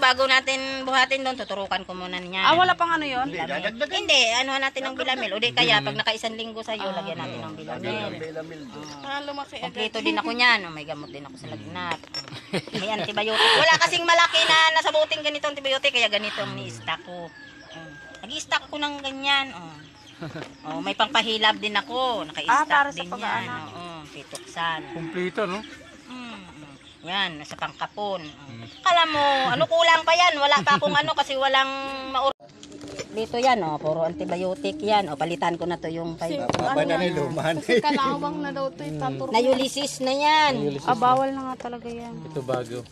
bago natin buhatin doon, tuturukan ko muna niya. Wala pang ano yun? Hindi, ano natin ng bilamil. O di kaya, pag naka-1 linggo sa'yo, lagyan natin ng bilamil. Lumaki agad. Kompleto din ako niyan. O, may gamot din ako sa lagnat. May antibiotic. Wala kasing malaki na nasabuting ganito antibiotic, kaya ganito ang ni-stock ko. Nag-i-stock ko ng ganyan. May pangpahilab din ako. Naka-stock para sa din pag-aanak. yan. Pitoksan. Kumpleto, no? Yan, sa pangkapon. Kala mo, ano kulang pa yan? Wala pa akong ano kasi walang dito yan, puro antibiotic yan. Palitan ko na to yung Kalawang na daw ito, itaturo. na Ulysses na yan. Bawal na nga talaga yan. Ito bago.